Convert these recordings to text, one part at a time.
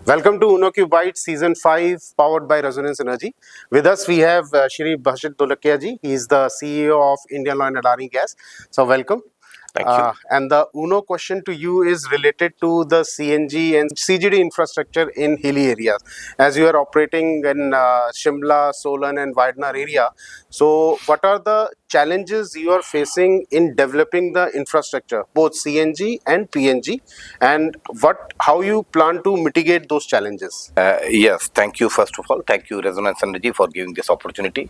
Welcome to UnoQByte Season 5 powered by Resonance Energy. With us we have Shri Bhashit Dholakia ji. He is the CEO of Oil-Adani Gas. So welcome. Thank you. And the Uno question to you is related to the CNG and CGD infrastructure in hilly areas. As you are operating in Shimla, Solan and Wayanad area, so what are the challenges you are facing in developing the infrastructure, both CNG and PNG, and how you plan to mitigate those challenges? Yes, thank you first of all. Thank you Resonance Energy for giving this opportunity.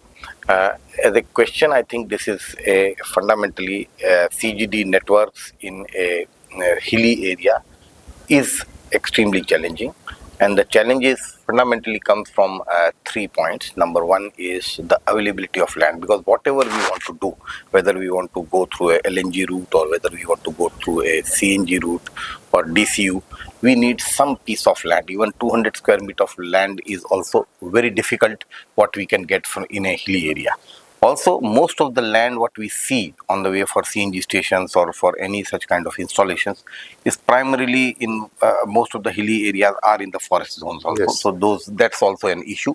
As a question, I think this is a fundamentally CGD networks in a hilly area is extremely challenging, and the challenges fundamentally comes from 3 points. Number one is the availability of land, because whatever we want to do, whether we want to go through a LNG route or whether we want to go through a CNG route or DCU, we need some piece of land. Even 200 square meter of land is also very difficult what we can get from in a hilly area. Also, most of the land what we see on the way for CNG stations or for any such kind of installations is primarily in most of the hilly areas are in the forest zones also. Yes. So that's also an issue.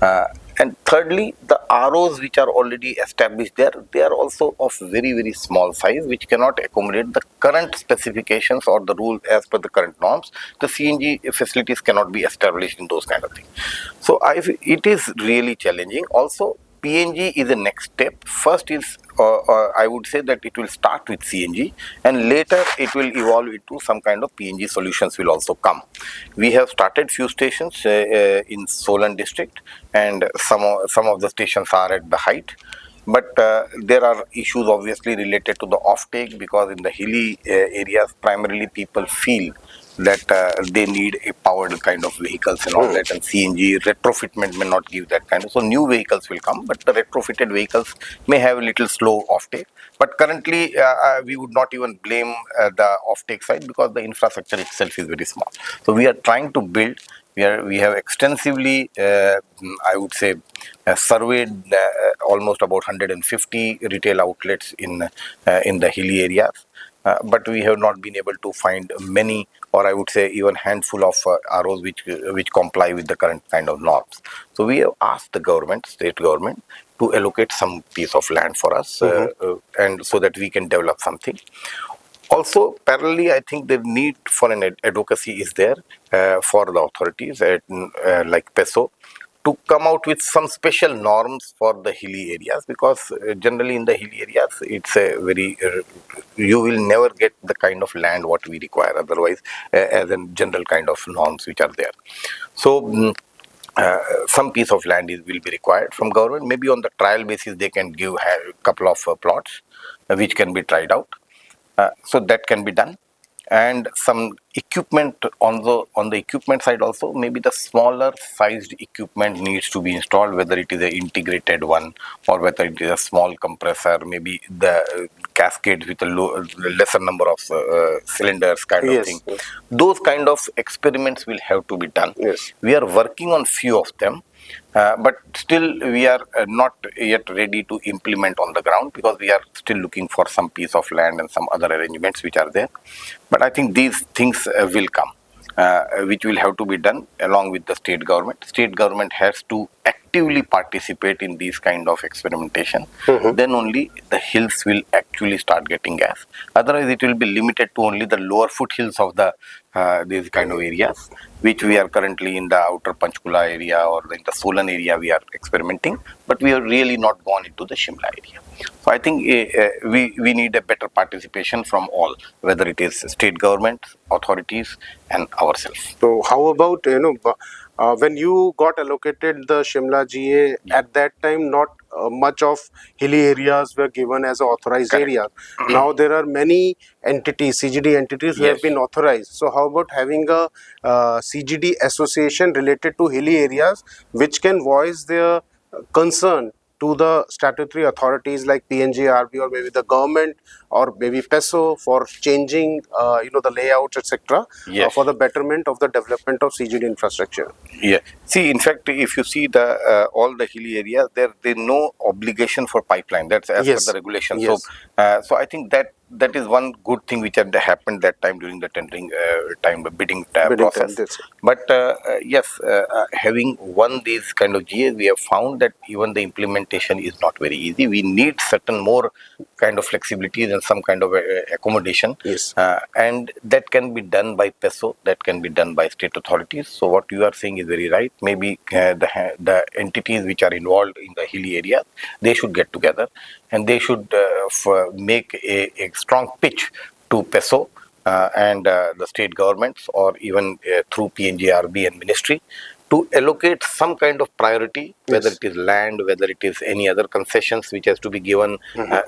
And thirdly, the ROs which are already established there, they are also of very, very small size, which cannot accommodate the current specifications or the rule as per the current norms. The CNG facilities cannot be established in those kind of things. So it is really challenging. Also, PNG is the next step. First is, I would say that it will start with CNG and later it will evolve into some kind of PNG solutions will also come. We have started few stations in Solan district, and some of the stations are at Bhashit. But there are issues obviously related to the offtake, because in the hilly areas primarily people feel that they need a powered kind of vehicles and all that, and CNG retrofitment may not give that kind of. So new vehicles will come, but the retrofitted vehicles may have a little slow offtake. But currently we would not even blame the offtake side, because the infrastructure itself is very small. So we are trying to build. We have extensively, I would say, surveyed almost about 150 retail outlets in the hilly areas. But we have not been able to find many, or I would say even handful of ROs which comply with the current kind of norms. So we have asked the government, state government, to allocate some piece of land for us, and so that we can develop something. Also, parallelly, I think the need for an advocacy is there for the authorities like PESO to come out with some special norms for the hilly areas, because generally in the hilly areas it's a very you will never get the kind of land what we require otherwise, as in general kind of norms which are there. So some piece of land will be required from government. Maybe on the trial basis they can give a couple of plots which can be tried out. So that can be done. And some equipment on the equipment side also, maybe the smaller sized equipment needs to be installed, whether it is an integrated one or whether it is a small compressor, maybe the cascades with a lesser number of cylinders kind of thing. Yes. Those kind of experiments will have to be done. Yes. We are working on few of them. But still we are not yet ready to implement on the ground, because we are still looking for some piece of land and some other arrangements which are there. But I think these things will come, which will have to be done along with the state government. State government has to actively participate in these kind of experimentation. Then only the hills will actually start getting gas. Otherwise it will be limited to only the lower foothills of the these kind of areas, which we are currently in the outer Panchkula area or in the Solan area we are experimenting, but we have really not gone into the Shimla area. So I think we need a better participation from all, whether it is state government, authorities and ourselves. So how about, when you got allocated the Shimla GA, at that time not much of hilly areas were given as authorized areas. Now there are many entities, CGD entities who have been authorized. So how about having a CGD association related to hilly areas which can voice their concern to the statutory authorities like PNGRB or maybe the government or maybe PESO for changing the layouts, etc. For the betterment of the development of CGD infrastructure? Yeah. See, in fact, if you see the all the hilly areas, there's no obligation for pipeline. That's as per the regulation. Yes. So I think that that is one good thing which had happened that time during the tendering bidding Bidding process. this. But yes, having won these kind of GAs, we have found that even the implementation is not very easy. We need certain more kind of flexibilities and some kind of accommodation. Yes. And that can be done by PESO, that can be done by state authorities. So what you are saying is very right. Maybe the entities which are involved in the hilly area, they should get together and they should make a strong pitch to PESO and the state governments, or even through PNGRB and ministry, to allocate some kind of priority, whether it is land, whether it is any other concessions which has to be given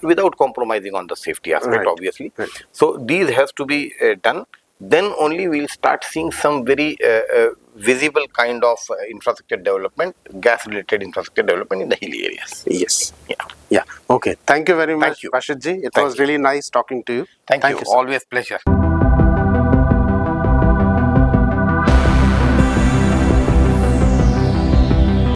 without compromising on the safety aspect, obviously. So these has to be done. Then only we'll start seeing some very visible kind of infrastructure development, gas-related infrastructure development in the hilly areas. Yes. Yeah. Okay. Thank you very much, you. Bhashit ji. It Thank was you. really nice talking to you. Thank you. Sir. Always pleasure.